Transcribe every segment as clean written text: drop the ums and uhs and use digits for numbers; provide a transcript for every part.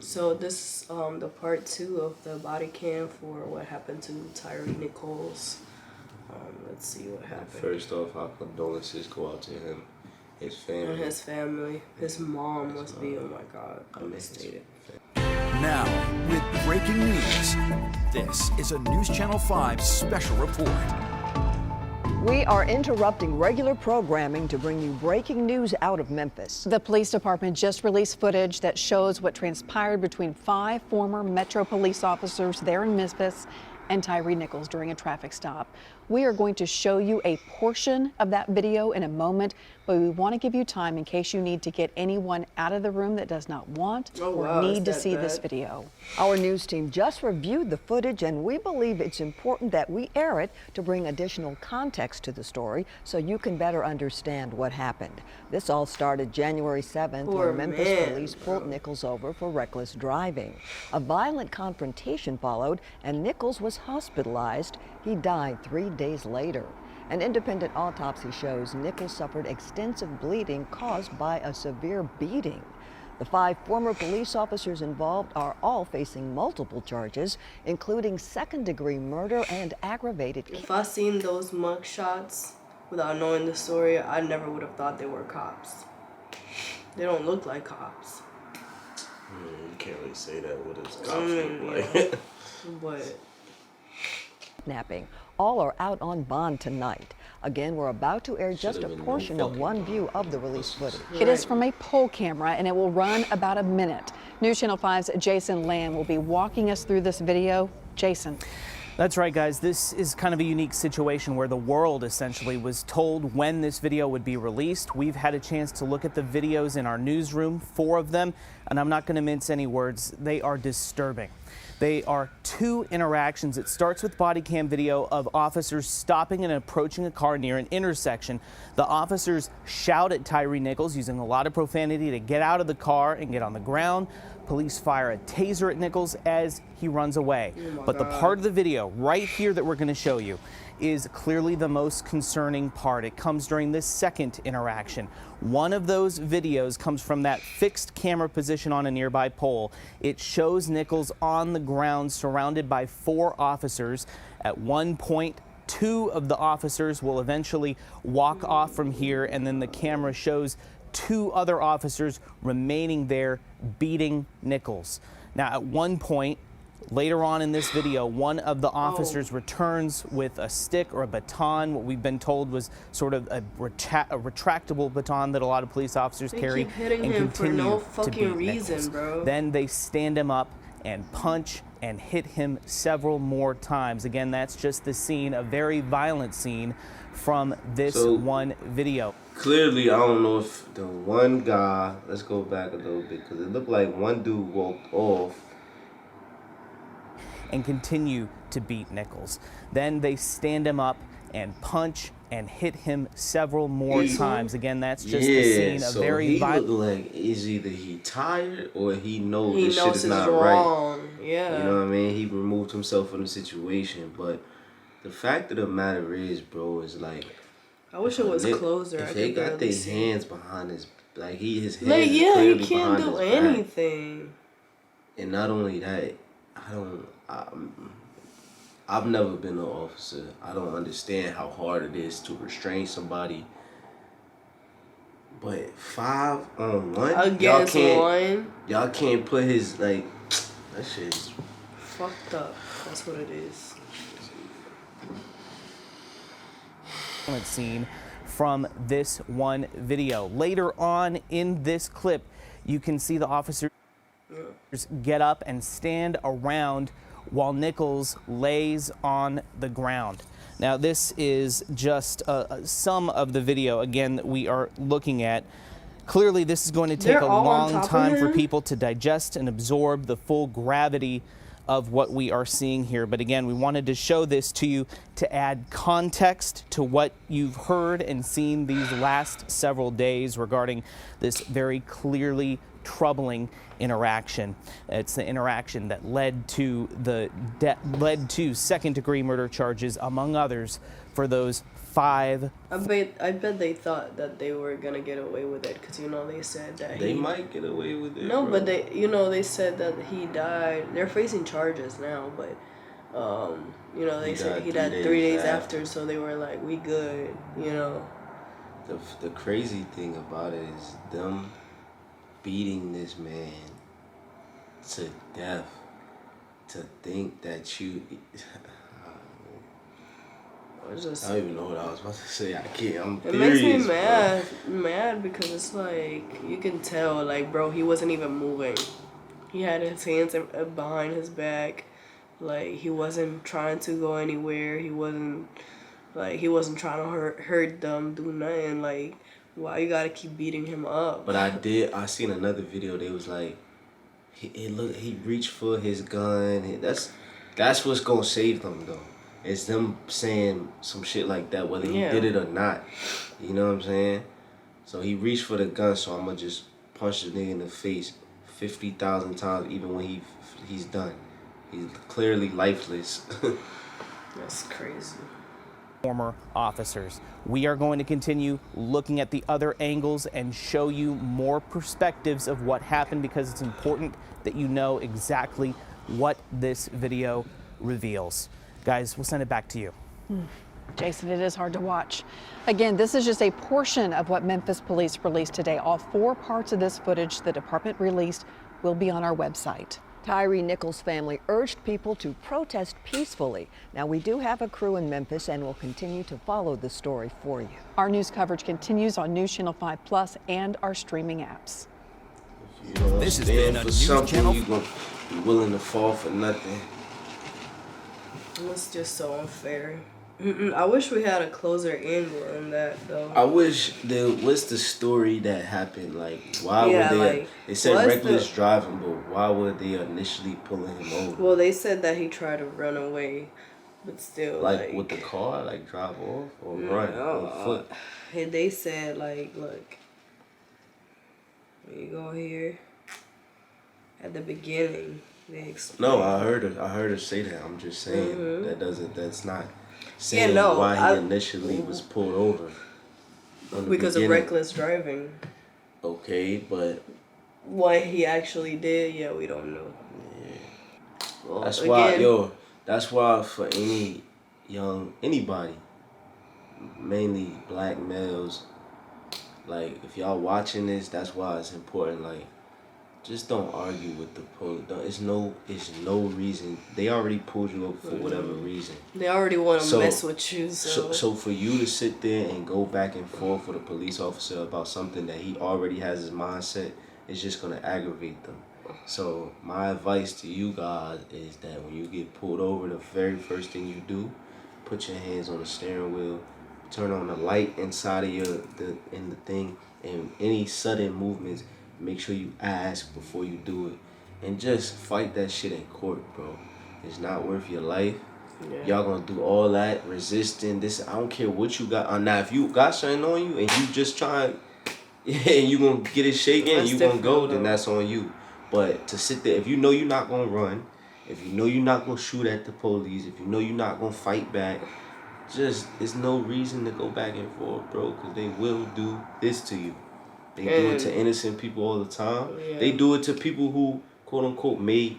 So this is the part 2 of the body cam for what happened to Tyre Nichols. Let's see what happened. First off, our condolences go out to him, his family. And his family. His mom must be, oh my God, devastated. Now, with breaking news, this is a News Channel 5 special report. We are interrupting regular programming to bring you breaking news out of Memphis. The police department just released footage that shows what transpired between 5 former Metro police officers there in Memphis and Tyre Nichols during a traffic stop. We are going to show you a portion of that video in a moment, but we want to give you time in case you need to get anyone out of the room that does not want or need to see this video. Our news team just reviewed the footage, and we believe it's important that we air it to bring additional context to the story so you can better understand what happened. This all started January 7th when Memphis police pulled Nichols over for reckless driving. A violent confrontation followed, and Nichols was hospitalized. He died 3 days later. An independent autopsy shows Nichols suffered extensive bleeding caused by a severe beating. The 5 former police officers involved are all facing multiple charges, including second-degree murder and aggravated. If I seen those mug shots without knowing the story, I never would have thought they were cops. They don't look like cops. You can't really say that. What does cops look like? But kidnapping. All are out on bond tonight. Again, we're about to air just a portion of one view of the released footage. It is from a poll camera, and it will run about a minute. News Channel 5's Jason Land will be walking us through this video. Jason. That's right, guys. This is kind of a unique situation where the world essentially was told when this video would be released. We've had a chance to look at the videos in our newsroom, 4 of them, and I'm not going to mince any words. They are disturbing. They are 2 interactions. It starts with body cam video of officers stopping and approaching a car near an intersection. The officers shout at Tyre Nichols using a lot of profanity to get out of the car and get on the ground. Police fire a taser at Nichols as he runs away. But the part of the video right here that we're going to show you is clearly the most concerning part. It comes during this second interaction. One of those videos comes from that fixed camera position on a nearby pole. It shows Nichols on the ground surrounded by 4 officers. At one point, 2 of the officers will eventually walk off from here, and then the camera shows 2 other officers remaining there beating Nichols. Now, at one point, later on in this video, one of the officers returns with a stick or a baton, what we've been told was sort of a retractable baton that a lot of police officers carry, and continue to beat Nichols. Then they stand him up and punch and hit him several more times. Again, that's just the scene, a very violent scene from this one video. Clearly, I don't know if the one guy, let's go back a little bit, because it looked like one dude walked off and continue to beat Nichols. Then they stand him up and punch and hit him several more times. Again, that's just the scene, a very violent. He looked like is either he tired or he knows this shit is not right. Yeah. You know what I mean? He removed himself from the situation. But the fact of the matter is, bro, is like, I wish it was closer. If they got their hands behind his, like his hands like, yeah, clearly he can't behind do his back. anything. And not only that, I've never been an officer. I don't understand how hard it is to restrain somebody. But 5 on 1 against y'all can't put his, like, that shit's fucked up. That's what it is. Scene from this one video. Later on in this clip, you can see the officers get up and stand around while Nichols lays on the ground. Now, this is just some of the video, again, that we are looking at. Clearly, this is going to take a long time for people to digest and absorb the full gravity of what we are seeing here. But again, we wanted to show this to you to add context to what you've heard and seen these last several days regarding this very clearly troubling interaction. It's the interaction that led to second-degree murder charges, among others, for those 5. I bet they thought that they were gonna get away with it, because they said that they might get away with it. No, bro. but they said that he died. They're facing charges now, but they said he died 3 days after, so they were like, we good, The crazy thing about it is them beating this man to death. To think that you. I don't even know what I was about to say. I can't. It makes me mad because it's like, you can tell, like, bro, he wasn't even moving. He had his hands behind his back. Like, he wasn't trying to go anywhere. He wasn't trying to hurt them, do nothing. Like, why you gotta keep beating him up? But I seen another video. They was like, he reached for his gun. That's what's gonna save them though. It's them saying some shit like that, whether he did it or not. You know what I'm saying? So he reached for the gun, so I'm gonna just punch the nigga in the face 50,000 times, even when he's done. He's clearly lifeless. That's crazy. Former officers. We are going to continue looking at the other angles and show you more perspectives of what happened, because it's important that you know exactly what this video reveals. Guys, we'll send it back to you. Jason, it is hard to watch. Again, this is just a portion of what Memphis police released today. All 4 parts of this footage the department released will be on our website. Tyre Nichols' family urged people to protest peacefully. Now, we do have a crew in Memphis and will continue to follow the story for you. Our news coverage continues on News Channel 5 Plus and our streaming apps. This has been a News Channel. You're gonna be willing to fall for nothing. It's just so unfair. I wish we had a closer angle on that, though. I wish what's the story that happened? Like, why would they said reckless driving, but why would they initially pulling him over? Well, they said that he tried to run away, but still, like with the car, like drive off or run on foot. They said, like, look, when you go here, at the beginning, they explained. No, I heard her say that. I'm just saying that's not saying why he initially was pulled over. Because of reckless driving. Okay, but what he actually did, we don't know. Yeah. Well, that's why for anybody, mainly black males, like, if y'all watching this, that's why it's important. Like, just don't argue with the police. It's no reason. They already pulled you over for whatever reason. They already want to mess with you. So for you to sit there and go back and forth with a police officer about something that he already has his mindset, is just gonna aggravate them. So my advice to you guys is that when you get pulled over, the very first thing you do, put your hands on the steering wheel, turn on the light inside of the thing, and any sudden movements, make sure you ask before you do it, and just fight that shit in court, bro. It's not worth your life. Y'all gonna do all that resisting this. I don't care what you got. Now, if you got something on you and you just trying, and you gonna get it shaking and you gonna go, then that's on you. But to sit there, if you know you're not gonna run, if you know you're not gonna shoot at the police, if you know you're not gonna fight back, there's no reason to go back and forth, bro, because they will do this to you. They do it to innocent people all the time. Yeah. They do it to people who, quote unquote, may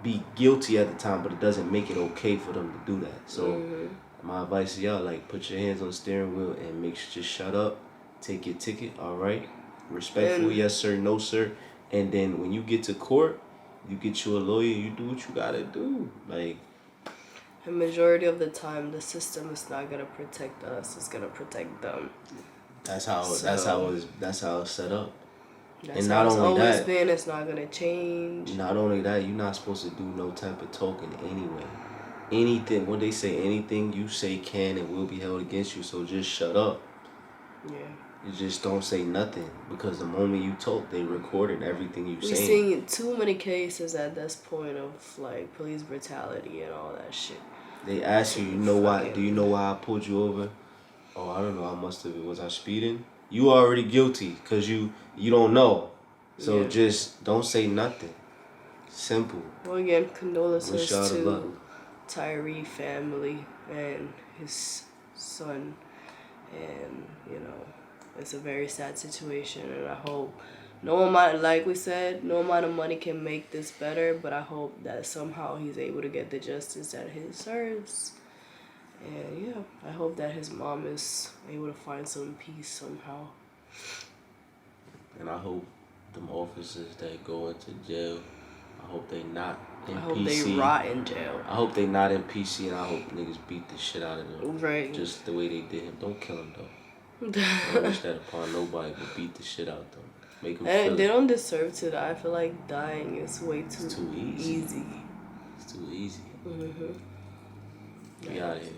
be guilty at the time, but it doesn't make it okay for them to do that. So my advice to y'all, like, put your hands on the steering wheel and make sure just shut up, take your ticket, all right? Respectful, yes sir, no sir. And then when you get to court, you get you a lawyer, you do what you gotta do. Like, the majority of the time, the system is not gonna protect us; it's gonna protect them. That's how it's set up. And not only that, it's not gonna change. Not only that, you're not supposed to do no type of talking anyway. Anything, when they say anything you say can and will be held against you, so just shut up. Yeah. You just don't say nothing, because the moment you talk, they recorded everything you say. We're seeing too many cases at this point of, like, police brutality and all that shit. They ask you, do you know why I pulled you over? Oh, I don't know. Was I speeding? You already guilty because you don't know. So Yeah. just don't say nothing. Simple. Well, again, condolences Wish y'all the luck. to Tyre family and his son. And, you know, it's a very sad situation. And I hope no amount, like we said, no amount of money can make this better. But I hope that somehow he's able to get the justice that he deserves. And, yeah, I hope that his mom is able to find some peace somehow. And I hope them officers that go into jail, I hope they not in I hope PC. they rot in jail. I hope they not in PC, and I hope niggas beat the shit out of them. Right. Just the way they did him. Don't kill him, though. I don't wish that upon nobody, but beat the shit out of them. Make them feel And they it. don't deserve to die. I feel like dying is way too, It's too easy. easy. It's too easy. Mm-hmm. We out of here.